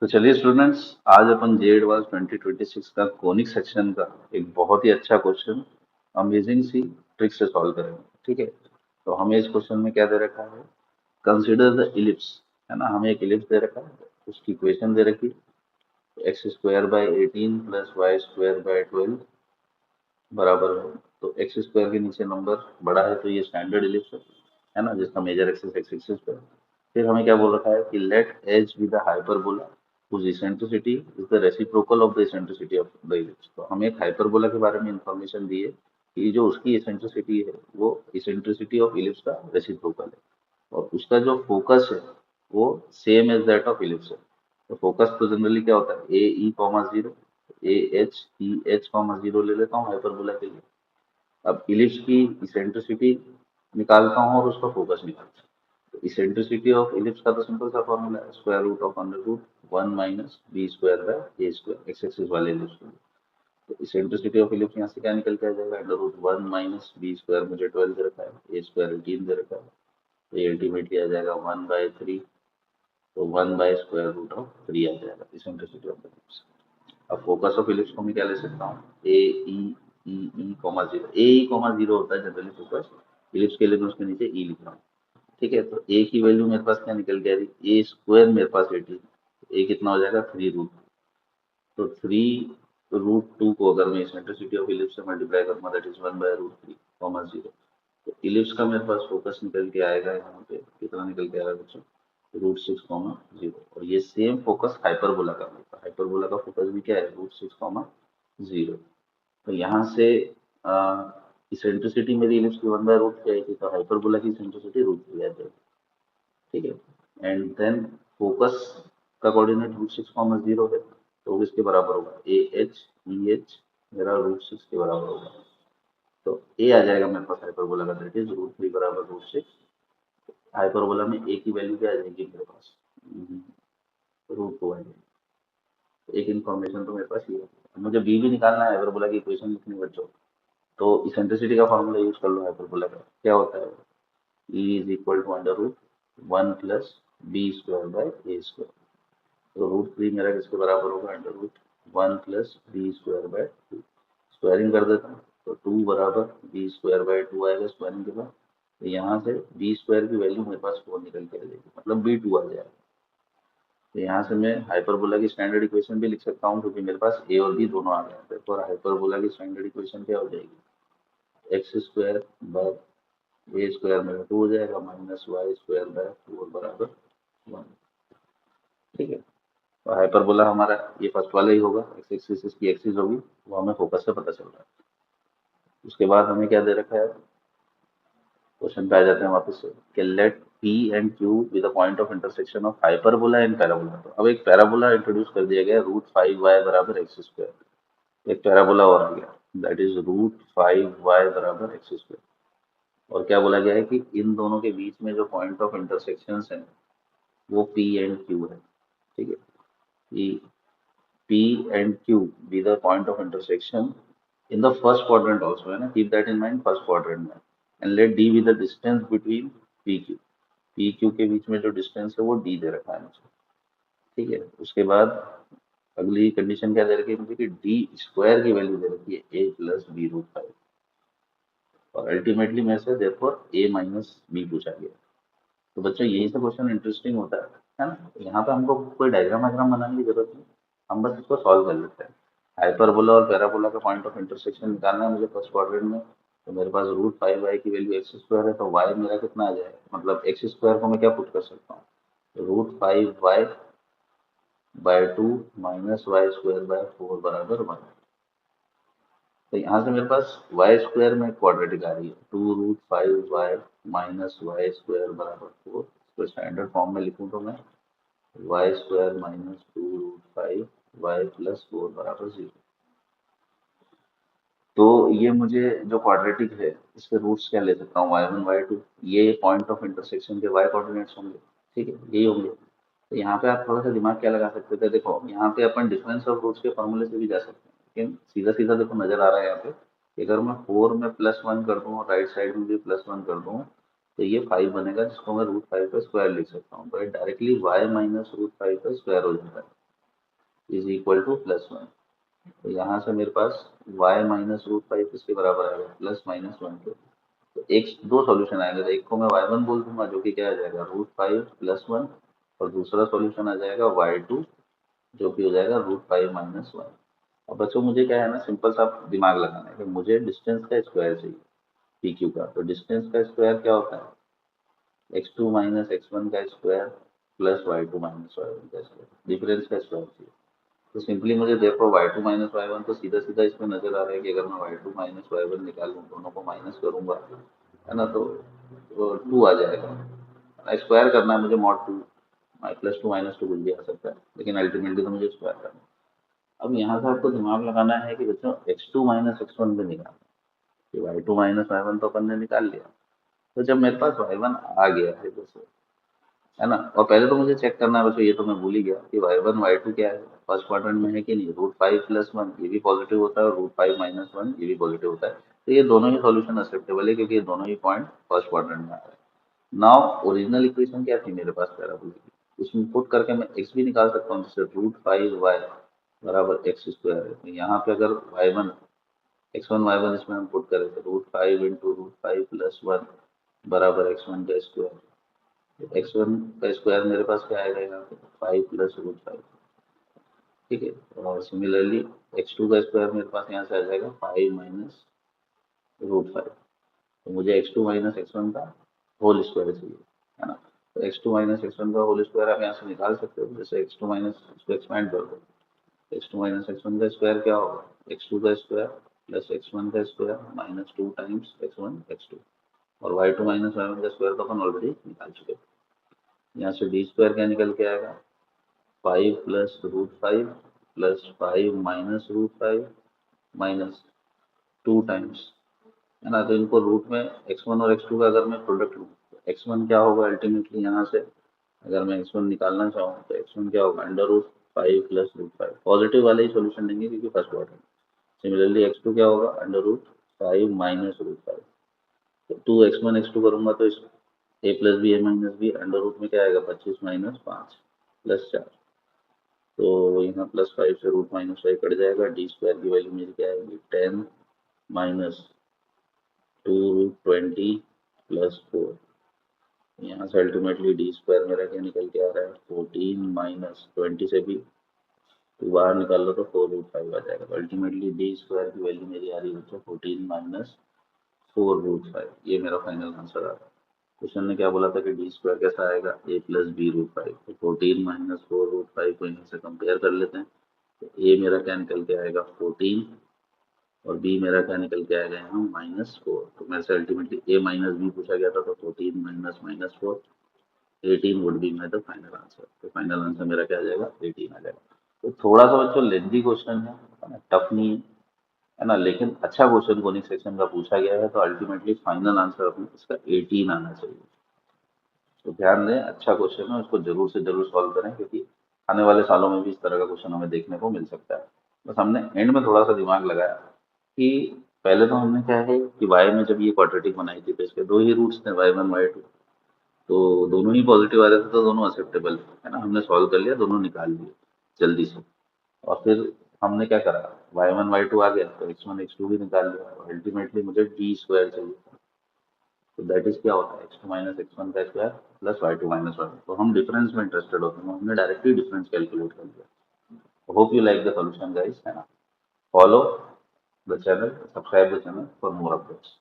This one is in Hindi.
तो चलिए स्टूडेंट्स, आज अपन जे एडवांस 2026 का कोनिक सेक्शन का एक बहुत ही अच्छा क्वेश्चन अमेजिंग सी ट्रिक से सॉल्व करेंगे। ठीक है, तो हमें इस क्वेश्चन में क्या दे रखा है? कंसिडर द इलिप्स, है ना। हमें एक इलिप्स दे रखा है, उसकी इक्वेशन दे रखी है X square by 18 plus Y square by 12 बराबर है। तो एक्स स्क्वायर के नीचे नंबर बड़ा है तो ये स्टैंडर्ड इलिप्स है ना, जिसका मेजर एक्सिस एक्स एक्सिस पे है। फिर हमें क्या बोल रखा है कि let H be the hyperbola whose eccentricity is the reciprocal of the eccentricity of the ellipse। तो हमें एक हाइपरबोला के बारे में इंफॉर्मेशन दी है कि जो उसकी इसेंट्रिसिटी है वो इसेंट्रिसिटी ऑफ इलिप्स का रेसिप्रोकल है, और उसका जो फोकस है वो same as that of ellipse है। तो फोकस तो जनरली क्या होता है, A E comma zero, A H comma zero ले लेता हूँ हाइपरबोला के लिए। अब इलिप्स की इसेंट्रिसिटी निकालता हूँ और उसका फोकस निकालता हूँ। इसेंट्रिसिटी ऑफ इलिप्स का तो सिंपल सा फॉर्मूला है, square root of under root 1 - b² by a² X axis वाले इलिप्स के लिए। तो इसेंट्रिसिटी ऑफ इलिप्स यहाँ से क्या निकल के आ जाएगा, अंडर रूट 1 - b² मुझे 12 दे रखा है, a² 18 दे रखा है, तो ये अल्टीमेटली आ जाएगा 1/3। तो 1/√3 आ जाएगा इसेंट्रिसिटी ऑफ इलिप्स। अब फोकस ऑफ इलिप्स को मैं क्या ले सकता हूँ, ए ई ई ई कॉमा जीरो। ए ई कॉमा जीरो होता है जनरली फोकस, इलिप्स के लिए मैं उसके नीचे ई लिख रहा हूँ। ठीक है, तो ए की वैल्यू मेरे पास क्या निकल के आ रही, ए स्क्वायर मेरे पास 18, ए कितना हो जाएगा 3√। तो 3√2 को अगर मैं इसेंट्रिसिटी ऑफ इलिप्स से मल्टीप्लाई करूंगा, दैट इज 1/√3 कॉमा जीरो। तो इलिप्स का मेरे पास फोकस निकल के आएगा, यहाँ पे कितना निकल के आएगा बच्चों, √6 कॉमा जीरो। और ये सेम फोकस हाइपरबोला का होगा, हाइपरबोला का फोकस भी क्या है, √6 कॉमा जीरो। तो यहाँ से इसेंट्रिसिटी मेरी इलिप्स की 1/√3 आएगी, तो हाइपरबोला की इसेंट्रिसिटी √3 आ जाएगी। ठीक है, एंड देन फोकस का कोऑर्डिनेट √6 कॉमा जीरो है, तो वो किसके बराबर होगा, ए एच ई एच मेरा √6 के बराबर होगा। तो ए आ जाएगा मेरे पास हाइपरबोला का, दैट इज √3 बराबर √6। हाइपरबोला में ए की वैल्यू क्या आ जाएगी मेरे पास, √2 आ जाएगी। एक इन्फॉर्मेशन तो मेरे पास ये है। मुझे बी भी निकालना है, हाइपरबोला की इक्वेशन लिखनी है बच्चों। तो इसेंट्रिसिटी का फॉर्मूला यूज कर लो हाइपरबोला का, क्या होता है, E is equal to under root 1 + b² by a²। तो √3 मेरा किसके बराबर होगा, under root 1 + b² by 2। Squaring कर देता हूँ, तो 2 बराबर b² बाई 2 आएगा स्क्वायरिंग के बाद। तो यहाँ से b² की वैल्यू मेरे पास 4 निकल के आ जाएगी, मतलब b2 आ जाएगा। तो यहाँ से मैं हाइपरबोला की स्टैंडर्ड इक्वेशन भी लिख सकता हूँ, क्योंकि मेरे पास ए और बी दोनों आ गए हैं। तो हाइपरबोला की स्टैंडर्ड इक्वेशन क्या हो जाएगी, x² बाई a² मेरा 2 हो जाएगा, -y² बाई 4 बराबर 1। ठीक है, तो हाइपरबोला हमारा ये फर्स्ट वाला ही होगा, एक्स एक्सिस इसकी एक्सिस होगी, वो हमें फोकस से पता चल रहा है। उसके बाद हमें क्या दे रखा है, क्वेश्चन पे आ जाते हैं वापस से कि let P and Q be the point of intersection of hyperbola and parabola. तो अब एक पैराबोला इंट्रोड्यूस कर दिया गया, √5y बराबर x²। एक पैराबोला और आ गया, दैट इज √5y बराबर x²। और क्या बोला गया है कि इन दोनों के बीच में जो पॉइंट ऑफ इंटरसेक्शन है वो पी एंड क्यू है। ठीक है, कि P and Q be the point of intersection in the first quadrant also, है ना, keep that in mind, first quadrant में। and let D be the distance between PQ। PQ के बीच में जो डिस्टेंस है वो D दे रखा है मुझे। ठीक है, उसके बाद अगली कंडीशन क्या दे रखी है मुझे कि डी स्क्वायर की वैल्यू दे रखी है a + b√5। और अल्टीमेटली मेरे से therefore a - b पूछा गया। तो बच्चों यही से क्वेश्चन इंटरेस्टिंग होता है ना। यहाँ पे हमको कोई डायग्राम वायग्राम बनाने की जरूरत नहीं, हम बस इसको सॉल्व कर लेते हैं। हाइपरबोला और पैराबोला का पॉइंट ऑफ इंटरसेक्शन निकालना है मुझे फर्स्ट क्वाड्रेंट में। तो मेरे पास √5y की वैल्यू x² है, तो y मेरा कितना आ जाएगा, मतलब x² को मैं क्या पुट कर सकता हूँ, √5y/2 -y² बाई 4 बराबर 1। तो यहाँ से मेरे पास y² में क्वाड्रेटिक आ रही है, 2√5y -y² बराबर 4। तो स्टैंडर्ड फॉर्म में लिखूँ तो मैं y² - 2√5y + 4 बराबर 0। तो ये मुझे जो क्वाड्रेटिक है इसके रूट्स क्या ले सकता हूँ, y1 y2, ये पॉइंट ऑफ इंटरसेक्शन के y कोऑर्डिनेट्स होंगे। ठीक है, यही होंगे। तो यहाँ पे आप थोड़ा सा दिमाग क्या लगा सकते थे, देखो यहाँ पे अपन डिफरेंस ऑफ रूट्स के फॉर्मूले से भी जा सकते हैं, लेकिन सीधा सीधा देखो नजर आ रहा है यहाँ पे कि अगर मैं 4 में +1 कर दूँ और राइट साइड में भी +1 कर दूँ, तो ये 5 बनेगा, जिसको मैं √5 का स्क्वायर लिख सकता हूँ। तो डायरेक्टली y - √5 का स्क्वायर हो जाता है। Is equal to +1। तो यहाँ से मेरे पास y माइनस रूट फाइव किसके बराबर आएगा, +-1 के। तो एक दो सॉल्यूशन आएंगे, तो एक को मैं y1 बोल दूंगा जो कि क्या आ जाएगा √5 + 1, और दूसरा सॉल्यूशन आ जाएगा y2 जो कि हो जाएगा √5 - 1। अब बच्चों मुझे क्या है ना, सिंपल सा दिमाग लगाना है कि मुझे डिस्टेंस का स्क्वायर चाहिए पी क्यू का। तो डिस्टेंस का स्क्वायर क्या होता है, x2 - x1 का स्क्वायर प्लस y2 - y1 का स्क्वायर, डिफरेंस का स्क्वायर चाहिए। तो सिंपली मुझे देखो y2 - y1 तो सीधा सीधा इसमें नजर आ रहा है कि अगर मैं y2 - y1 निकालूं, दोनों को माइनस करूंगा, है ना, तो 2 आ जाएगा। स्क्वायर करना है मुझे, मॉड 2 +2 -2 कुछ भी आ सकता है, लेकिन अल्टीमेटली तो मुझे स्क्वायर करना है। अब यहाँ से आपको दिमाग लगाना है कि बच्चों x2 - x1 भी निकालना है। y2 - y1 तो अपन ने निकाल लिया। तो जब मेरे पास y1 आ गया है जैसे, है ना, और पहले तो मुझे चेक करना है बच्चों, ये तो मैं भूल ही गया कि y1 y2 क्या है, फर्स्ट क्वाड्रेंट में है कि नहीं। √5 + 1 ये भी पॉजिटिव होता है, और √5 - 1 ये भी पॉजिटिव होता है। तो ये दोनों ही सॉल्यूशन एक्सेप्टेबल है क्योंकि ये दोनों ही पॉइंट फर्स्ट क्वाड्रेंट में आ रहा है। नाउ ओरिजिनल इक्वेशन क्या थी मेरे पास पैराबोलिक की, उसमें पुट करके मैं x भी निकाल सकता हूँ, जैसे √5y बराबर x² है। तो यहाँ पे अगर y1 x1 y1 इसमें हम पुट करें तो √5 × √5 + 1 बराबर x1 का स्क्वायर। x1 का स्क्वायर मेरे पास क्या आएगा यहाँ पे, 5 + √5, ठीक है। और सिमिलरली x2 का स्क्वायर मेरे पास यहाँ से आ जाएगा 5 - √5। तो मुझे x2 - x1 का होल स्क्वायर चाहिए, है ना। तो x2 - x1 का होल स्क्वायर आप यहाँ से निकाल सकते हो, जैसे x2 माइनस इसको एक्सपेंड कर दो। x2 - x1 का स्क्वायर क्या होगा, x2 का स्क्वायर प्लस x1 का स्क्वायर -2 टाइम्स x1 x2, और y2 - y1 का स्क्वायर तो अपन ऑलरेडी निकाल चुके हैं। यहाँ से डी स्क्वायर क्या निकल के आएगा, 5 + √5 + 5 - √5 -2 टाइम्स, है ना। तो इनको रूट में x1 और x2 का अगर मैं प्रोडक्ट लूँ तो x1 क्या होगा अल्टीमेटली, यहाँ से अगर मैं x1 निकालना चाहूँ तो x1 क्या होगा, √5 + √5। पॉजिटिव वाले ही सॉल्यूशन लेंगे क्योंकि फर्स्ट क्वाड्रेंट। सिमिलरली x2 क्या होगा, √5 - √5। तो 2x1 x2 करूंगा तो इस a + b a - b under root में क्या आएगा, 25 - 5 + 4। तो यहाँ +5 से √-5 कट जाएगा। डी स्क्वायर की वैल्यू मेरी क्या आएगी, 10 - 2√20 + 4। यहाँ से अल्टीमेटली डी स्क्वायर मेरा क्या निकल के आ रहा है, 14 - 20 से भी तो बाहर निकाल लो तो 4√5 आ जाएगा। तो अल्टीमेटली डी स्क्वायर की वैल्यू मेरी आ रही है बच्चों 14 - 4√5। ये मेरा फाइनल आंसर आ रहा है। क्वेश्चन ने क्या बोला था कि डी स्क्वायर कैसा आएगा, a + b√5। तो 14 - 4√5 को यहाँ से कंपेयर कर लेते हैं। तो a मेरा क्या निकल के आएगा 14, और b मेरा क्या निकल के आएगा यहाँ -4। तो मेरे से अल्टीमेटली a - b पूछा गया था, तो 14 - -4 18 would be my the final answer. तो फाइनल आंसर मेरा क्या आ जाएगा, 18 आ जाएगा। तो थोड़ा सा बच्चों लेंथी क्वेश्चन है, टफ नहीं है ना, लेकिन अच्छा क्वेश्चन कोनिक सेक्शन का पूछा गया है, तो अल्टीमेटली फाइनल आंसर अपने इसका 18 आना चाहिए। तो ध्यान दें, अच्छा क्वेश्चन है, उसको जरूर से जरूर सॉल्व करें क्योंकि आने वाले सालों में भी इस तरह का क्वेश्चन हमें देखने को मिल सकता है। बस हमने एंड में थोड़ा सा दिमाग लगाया कि पहले तो हमने क्या है कि वाई में जब ये क्वाड्रेटिक बनाई थी तो इसके दो ही रूट्स थे, y1 y2। तो दोनों ही पॉजिटिव आ रहे थे तो दोनों एक्सेप्टेबल है ना, हमने सॉल्व कर लिया, दोनों निकाल लिए जल्दी से। और फिर हमने क्या करा, y1 y2 आ गया तो x1 x2 भी निकाल लिया, और अल्टीमेटली मुझे डी स्क्वायर चाहिए। तो दैट इज क्या होता है, x2 - x1 का स्क्वायर प्लस y2 - y1। तो हम डिफरेंस में इंटरेस्टेड होते हैं, हमने डायरेक्टली डिफरेंस कैलकुलेट कर लिया। Hope you like the solution guys, है ना। Follow the channel, subscribe the channel for more updates.